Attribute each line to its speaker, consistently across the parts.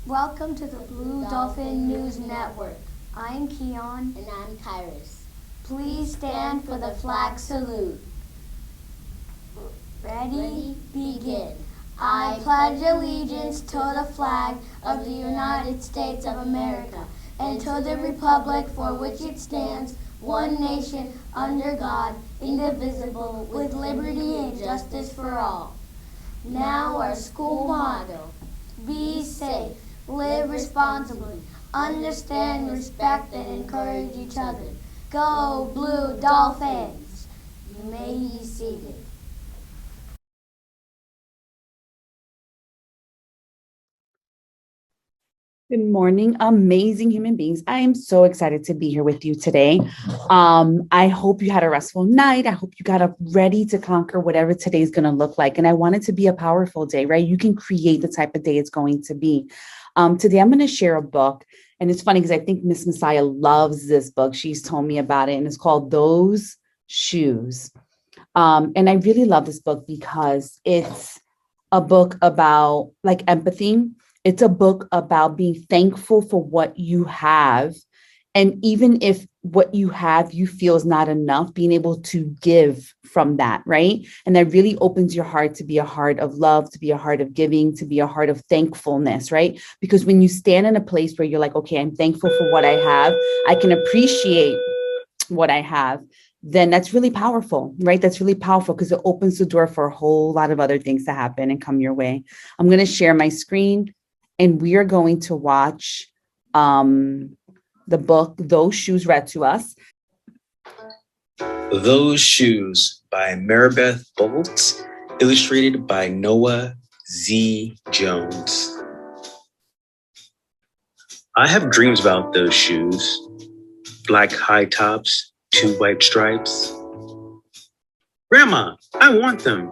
Speaker 1: Welcome to the Blue Dolphin News Network. I'm Keon.
Speaker 2: And I'm Kyrus.
Speaker 1: Please stand for the flag salute. Ready? Begin. I pledge allegiance to the flag of the United States of America and to the republic for which it stands, one nation, under God, indivisible, with liberty and justice for all. Now our school motto: be safe, live responsibly, understand, respect, and encourage each other. Go Blue Dolphins! You may be seated.
Speaker 3: Good morning, amazing human beings. I am so excited to be here with you today. I hope you had a restful night. I hope you got up ready to conquer whatever today's going to look like. And I want it to be a powerful day, right? You can create the type of day it's going to be. Today, I'm going to share a book. And it's funny because I think Miss Messiah loves this book. She's told me about it, and it's called Those Shoes. And I really love this book because it's a book about like empathy. It's a book about being thankful for what you have. And even if what you have you feel is not enough, being able to give from that, right? And that really opens your heart to be a heart of love, to be a heart of giving, to be a heart of thankfulness, right? Because when you stand in a place where you're like, okay, I'm thankful for what I have, I can appreciate what I have, then that's really powerful, right? That's really powerful because it opens the door for a whole lot of other things to happen and come your way. I'm going to share my screen. And we are going to watch the book, Those Shoes, read to us.
Speaker 4: Those Shoes by Maribeth Boltz, illustrated by Noah Z. Jones. I have dreams about those shoes. Black high tops, 2 white stripes. Grandma, I want them.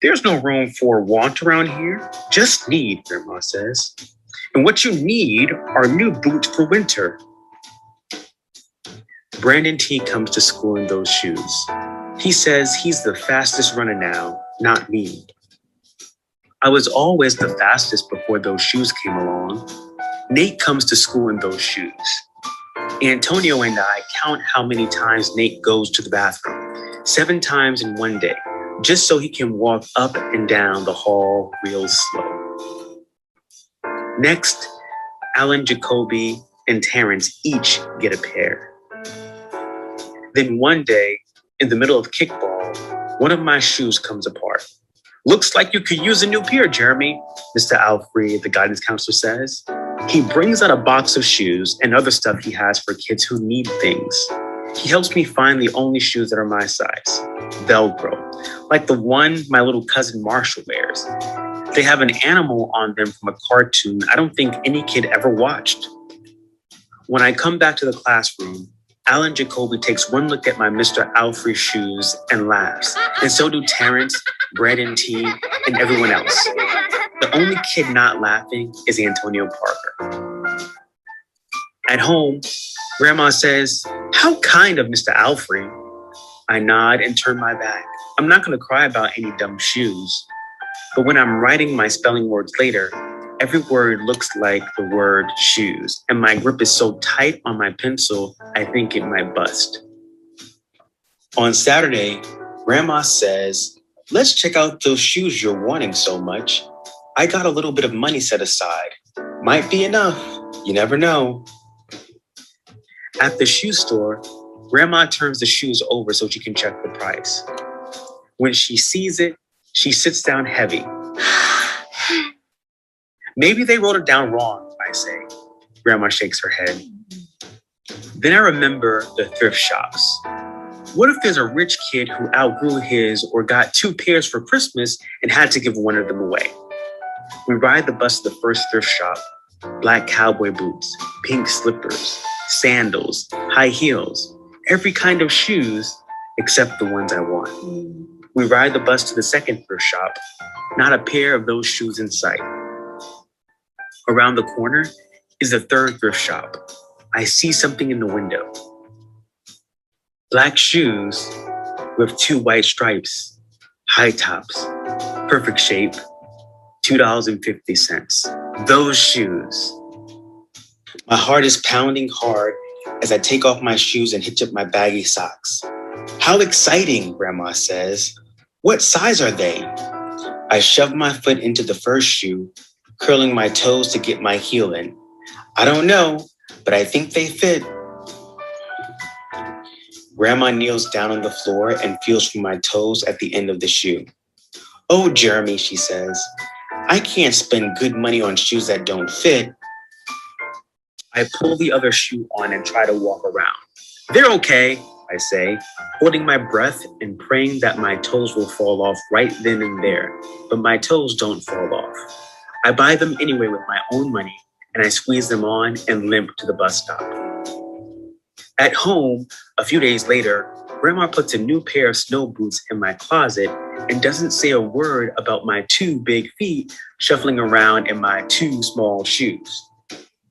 Speaker 4: There's no room for want around here, just need, Grandma says. And what you need are new boots for winter. Brandon T comes to school in those shoes. He says he's the fastest runner now, not me. I was always the fastest before those shoes came along. Nate comes to school in those shoes. Antonio and I count how many times Nate goes to the bathroom, 7 times in one day, just so he can walk up and down the hall real slow. Next, Alan, Jacoby, and Terrence each get a pair. Then one day, in the middle of kickball, one of my shoes comes apart. Looks like you could use a new pair, Jeremy, Mr. Alfred, the guidance counselor, says. He brings out a box of shoes and other stuff he has for kids who need things. He helps me find the only shoes that are my size, Velcro, like the one my little cousin Marshall wears. They have an animal on them from a cartoon I don't think any kid ever watched. When I come back to the classroom, Alan Jacoby takes one look at my Mr. Alfred shoes and laughs, and so do Terrence, Brandon T, and everyone else. The only kid not laughing is Antonio Parker. At home, Grandma says, "How kind of Mr. Alfred." I nod and turn my back. I'm not going to cry about any dumb shoes. But when I'm writing my spelling words later, every word looks like the word shoes, and my grip is so tight on my pencil, I think it might bust. On Saturday, Grandma says, "Let's check out those shoes you're wanting so much. I got a little bit of money set aside. Might be enough. You never know." At the shoe store, Grandma turns the shoes over so she can check the price. When she sees it, she sits down heavy. "Maybe they wrote it down wrong," I say. Grandma shakes her head. Then I remember the thrift shops. What if there's a rich kid who outgrew his or got 2 pairs for Christmas and had to give one of them away? We ride the bus to the first thrift shop. Black cowboy boots, pink slippers, sandals, high heels, every kind of shoes except the ones I want. We ride the bus to the second thrift shop. Not a pair of those shoes in sight. Around the corner is the third thrift shop. I see something in the window. Black shoes with 2 white stripes, high tops, perfect shape. $2.50. Those shoes. My heart is pounding hard as I take off my shoes and hitch up my baggy socks. How exciting, Grandma says. What size are they? I shove my foot into the first shoe, curling my toes to get my heel in. I don't know, but I think they fit. Grandma kneels down on the floor and feels for my toes at the end of the shoe. Oh, Jeremy, she says, I can't spend good money on shoes that don't fit. I pull the other shoe on and try to walk around. They're okay, I say, holding my breath and praying that my toes will fall off right then and there, but my toes don't fall off. I buy them anyway with my own money, and I squeeze them on and limp to the bus stop. At home, a few days later, Grandma puts a new pair of snow boots in my closet and doesn't say a word about my 2 big feet shuffling around in my 2 small shoes.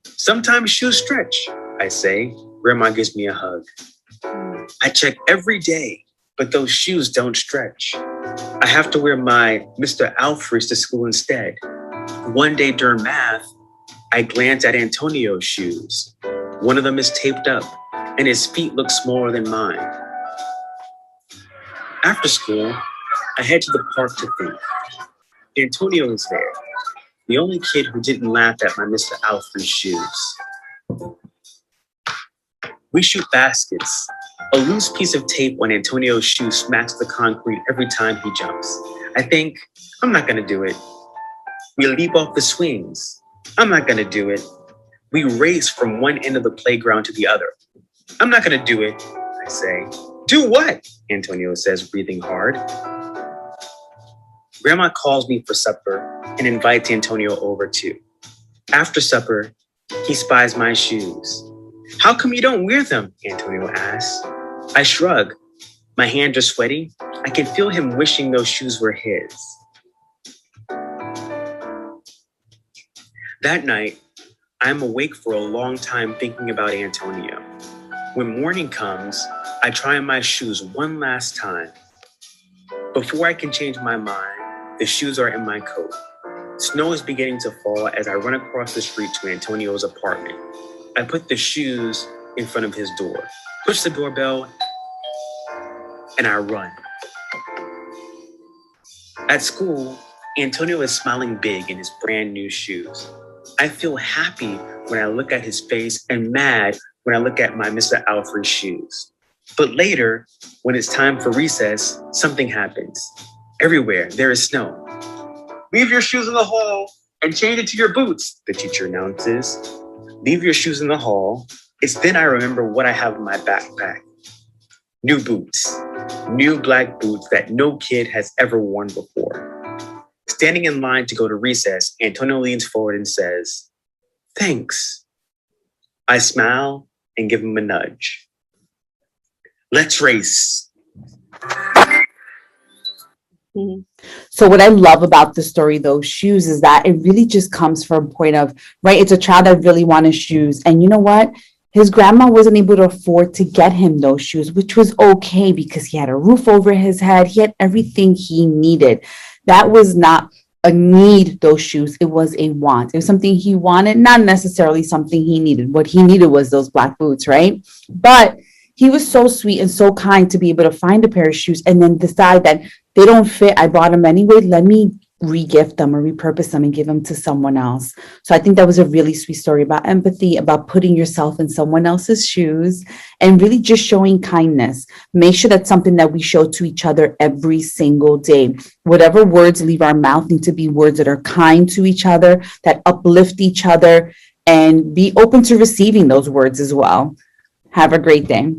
Speaker 4: Sometimes shoes stretch, I say. Grandma gives me a hug. I check every day, but those shoes don't stretch. I have to wear my Mr. Alfred's to school instead. One day during math, I glance at Antonio's shoes. One of them is taped up, and his feet look smaller than mine. After school, I head to the park to think. Antonio is there, the only kid who didn't laugh at my Mr. Alfred's shoes. We shoot baskets. A loose piece of tape on Antonio's shoe smacks the concrete every time he jumps. I think, I'm not gonna do it. We leap off the swings. I'm not gonna do it. We race from one end of the playground to the other. I'm not gonna do it, I say. Do what? Antonio says, breathing hard. Grandma calls me for supper and invites Antonio over too. After supper, he spies my shoes. How come you don't wear them? Antonio asks. I shrug. My hands are sweaty. I can feel him wishing those shoes were his. That night, I'm awake for a long time thinking about Antonio. When morning comes, I try on my shoes one last time. Before I can change my mind, the shoes are in my coat. Snow is beginning to fall as I run across the street to Antonio's apartment. I put the shoes in front of his door, push the doorbell, and I run. At school, Antonio is smiling big in his brand new shoes. I feel happy when I look at his face and mad when I look at my Mr. Alfred shoes. But later, when it's time for recess, something happens. Everywhere, there is snow. Leave your shoes in the hall and change it to your boots, the teacher announces. Leave your shoes in the hall. It's then I remember what I have in my backpack. New boots. New black boots that no kid has ever worn before. Standing in line to go to recess, Antonio leans forward and says, "Thanks." I smile and give him a nudge. Let's race.
Speaker 3: So what I love about the story, those shoes, is that it really just comes from a point of, right, it's a child that really wanted shoes. And you know what? His grandma wasn't able to afford to get him those shoes, which was okay because he had a roof over his head. He had everything he needed. That was not a need, those shoes. It was a want. It was something he wanted, not necessarily something he needed. What he needed was those black boots, right? But he was so sweet and so kind to be able to find a pair of shoes and then decide that they don't fit. I bought them anyway. Let me re-gift them or repurpose them and give them to someone else. So I think that was a really sweet story about empathy, about putting yourself in someone else's shoes and really just showing kindness. Make sure that's something that we show to each other every single day. Whatever words leave our mouth need to be words that are kind to each other, that uplift each other, and be open to receiving those words as well. Have a great day.